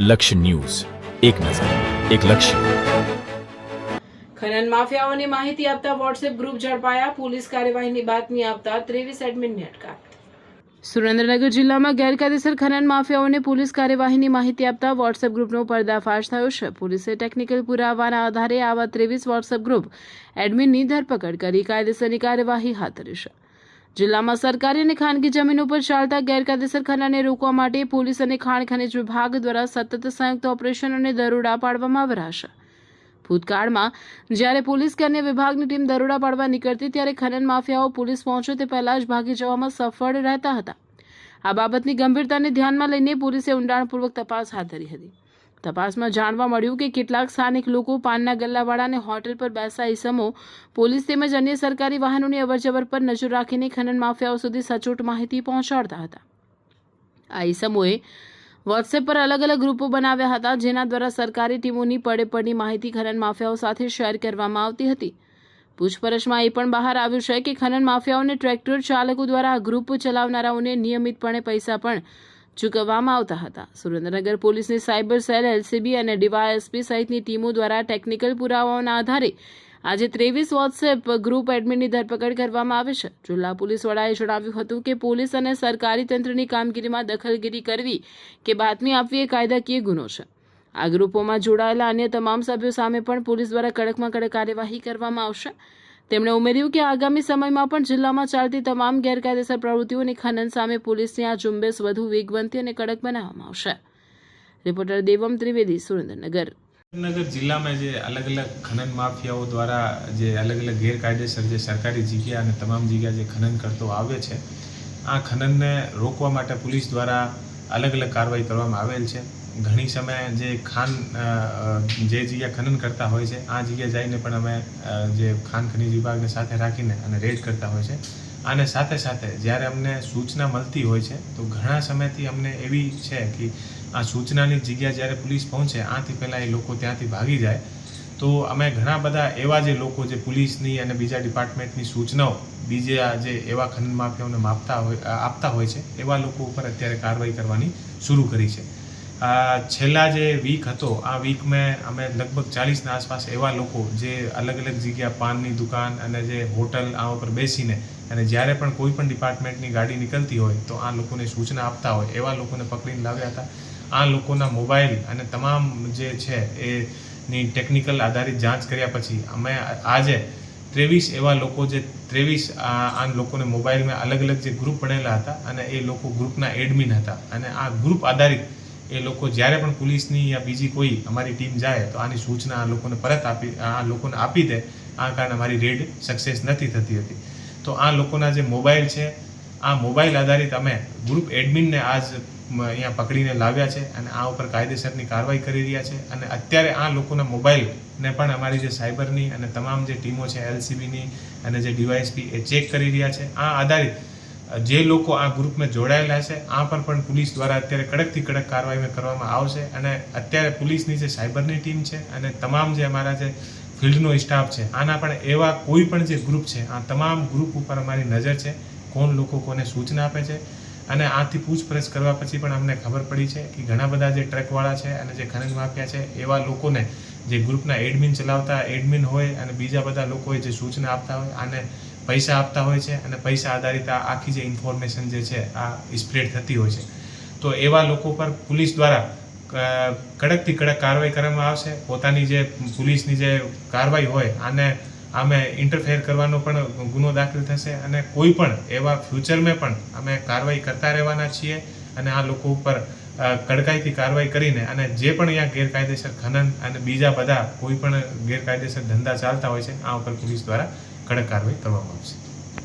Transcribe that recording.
લક્ષ્ય ન્યૂઝ, એક નજર, એક લક્ષ્ય. ખનન માફિયાઓની માહિતી આપતા વોટ્સએપ ગ્રુપ ઝડપાયા. પોલીસ કાર્યવાહીની બાતમી આપતા 23 એડમિનની અટકાયત. સુરેન્દ્રનગર જિલ્લામાં ગેરકાયદેસર ખનન માફિયાઓને પોલીસ કાર્યવાહીની માહિતી આપતા વોટ્સએપ ગ્રુપનો પર્દાફાશ થયો છે. પોલીસે ટેકનિકલ પુરાવાના આધારે આવા 23 વોટ્સએપ ગ્રુપ એડમિનની ધરપકડ કરી કાયદેસરની કાર્યવાહી હાથ ધરી છે. જિલ્લામાં સરકારી અને ખાનગી જમીનો પર ચાલતા ગેરકાયદેસર ખનનને રોકવા માટે પોલીસ અને ખાણ ખનિજ વિભાગ દ્વારા સતત સંયુક્ત ઓપરેશન અને દરોડા પાડવામાં આવી રહ્યા છે. ભૂતકાળમાં જ્યારે પોલીસ કે અન્ય વિભાગની ટીમ દરોડા પાડવા નીકળતી ત્યારે ખનન માફિયાઓ પોલીસ પહોંચે તે પહેલા જ ભાગી જવામાં સફળ રહેતા હતા. આ બાબતની ગંભીરતાને ધ્યાનમાં લઈને પોલીસે ઊંડાણપૂર્વક તપાસ હાથ ધરી હતી. તપાસમાં જાણવા મળ્યું કે કેટલાક સ્થાનિક લોકો પાનના ગલ્લાવાળા અને હોટેલ પર બેસતા ઈસમો પોલીસ તેમજ અન્ય સરકારી વાહનોની અવરજવર પર નજર રાખીને ખનન માફિયાઓ સુધી સચોટ માહિતી પહોંચાડતા હતા. આ ઈસમોએ વોટ્સએપ પર અલગ અલગ ગ્રુપો બનાવ્યા હતા, જેના દ્વારા સરકારી ટીમોની પડે માહિતી ખનન માફિયાઓ સાથે શેર કરવામાં આવતી હતી. પૂછપરછમાં એ પણ બહાર આવ્યું છે કે ખનન માફિયાઓને ટ્રેક્ટર ચાલકો દ્વારા આ ગ્રુપ ચલાવનારાઓને નિયમિતપણે પૈસા પણ ચૂકવવામાં આવતા હતા. સુરેન્દ્રનગર પોલીસની સાયબર સેલ, એલસીબી અને ડીવાયએસપી સહિતની ટીમો દ્વારા ટેકનિકલ પુરાવાઓના આધારે આજે 23 વોટ્સએપ ગ્રુપ એડમિનની ધરપકડ કરવામાં આવી છે. જિલ્લા પોલીસ વડાએ જણાવ્યું હતું કે પોલીસ અને સરકારી તંત્રની કામગીરીમાં દખલગીરી કરવી કે બાતમી આપવી એ કાયદાકીય ગુનો છે. આ ગ્રુપોમાં જોડાયેલા અન્ય તમામ સભ્યો સામે પણ પોલીસ દ્વારા કડકમાં કડક કાર્યવાહી કરવામાં આવશે. તેમણે ઉમેર્યું કે આગામી સમયમાં પણ જિલ્લામાં ચાલતી તમામ ગેરકાયદેસર પ્રવૃત્તિઓની ખનન સામે પોલીસની આ ઝુંબેશ વધુ વેગવંતી અને કડક બનાવવામાં આવશે. રિપોર્ટર દેવમ ત્રિવેદી, સુરેન્દ્રનગર. સુરેન્દ્રનગર જિલ્લામાં જે અલગ અલગ ખનન માફિયાઓ દ્વારા જે અલગ અલગ ગેરકાયદેસર જે સરકારી જગ્યા અને તમામ જગ્યા જે ખનન કરતો આવે છે, આ ખનનને રોકવા માટે પોલીસ દ્વારા અલગ અલગ કાર્યવાહી કરવામાં આવેલ છે. ઘણી સમયે જે જે જગ્યા ખનન કરતા હોય છે આ જગ્યાએ જઈને પણ અમે જે ખાણ ખનિજ વિભાગને સાથે રાખીને અને રેડ કરતા હોય છે. અને સાથે સાથે જ્યારે અમને સૂચના મળતી હોય છે તો ઘણા સમયથી અમને એવી છે કે આ સૂચનાની જગ્યા જ્યારે પોલીસ પહોંચે આથી પહેલાં એ લોકો ત્યાંથી ભાગી જાય, તો અમે ઘણા બધા એવા જે લોકો જે પોલીસની અને બીજા ડિપાર્ટમેન્ટની સૂચનાઓ બીજા જે એવા ખનન માફિયાઓને આપતા હોય છે એવા લોકો ઉપર અત્યારે કાર્યવાહી કરવાની શરૂ કરી છે. છેલ્લા જે વીક હતો આ વીકમાં અમે લગભગ 40ના આસપાસ એવા લોકો જે અલગ અલગ જગ્યા પાનની દુકાન અને જે હોટલ આ ઉપર બેસીને અને જ્યારે પણ કોઈ પણ ડિપાર્ટમેન્ટની ગાડી નીકળતી હોય તો આ લોકોને સૂચના આપતા હોય એવા લોકોને પકડીને લાવ્યા હતા. આ લોકોના મોબાઈલ અને તમામ જે છે એની ટેકનિકલ આધારિત જાંચ કર્યા પછી અમે આજે 23 એવા લોકો જે 23 આ લોકોને મોબાઈલમાં અલગ અલગ જે ગ્રુપ બનેલા હતા અને એ લોકો ગ્રુપના એડમિન હતા અને આ ગ્રુપ આધારિત એ લોકો જ્યારે પણ પોલીસની યા બીજી કોઈ અમારી ટીમ જાય તો આની સૂચના આ લોકોને આપી દે. આ કારણે અમારી રેડ સક્સેસ નથી થતી હતી. તો આ લોકોના જે મોબાઈલ છે આ મોબાઈલ આધારિત અમે ગ્રુપ એડમિનને આજ અહીંયા પકડીને લાવ્યા છે અને આ ઉપર કાયદેસરની કાર્યવાહી કરી રહ્યા છે. અને અત્યારે આ લોકોના મોબાઈલને પણ અમારી જે સાયબરની અને તમામ જે ટીમો છે એલસીબીની અને જે ડીવાયએસપી એ ચેક કરી રહ્યા છે. આ આધારિત જે લોકો આ ગ્રુપમાં જોડાયેલા છે આ પર પણ પોલીસ દ્વારા અત્યારે કડકથી કડક કાર્યવાહી કરવામાં આવશે. અને અત્યારે પોલીસની જે સાયબરની ટીમ છે અને તમામ જે અમારા જે ફિલ્ડનો સ્ટાફ છે આના પણ એવા કોઈ પણ જે ગ્રુપ છે આ તમામ ગ્રુપ ઉપર અમારી નજર છે, કોણ લોકો કોને સૂચના આપે છે. અને આથી પૂછપરછ કરવા પછી પણ અમને ખબર પડી છે કે ઘણા બધા જે ટ્રકવાળા છે અને જે ખનન માફિયા છે એવા લોકોને જે ગ્રુપના એડમિન ચલાવતા એડમિન હોય અને બીજા બધા લોકોએ જે સૂચના આપતા હોય આને પૈસા આપતા હોય છે અને પૈસા આધારિત આ આખી જે ઇન્ફોર્મેશન જે છે આ સ્પ્રેડ થતી હોય છે. તો એવા લોકો પર પોલીસ દ્વારા કડકથી કડક કાર્યવાહી કરવામાં આવશે. પોતાની જે પોલીસની જે કાર્યવાહી હોય આમે ઇન્ટરફેર કરવાનો પણ ગુનો દાખલ થશે અને કોઈ પણ એવા ફ્યુચરમાં પણ અમે કાર્યવાહી કરતા રહેવાના છીએ. અને આ લોકો ઉપર કડકાઈથી કાર્યવાહી કરીને અને જે પણ અહીંયા ગેરકાયદેસર ખનન અને બીજા બધા કોઈ પણ ગેરકાયદેસર ધંધા ચાલતા હોય છે આ ઉપર પોલીસ દ્વારા કડક કાર્યવાહી કરવામાં આવશે.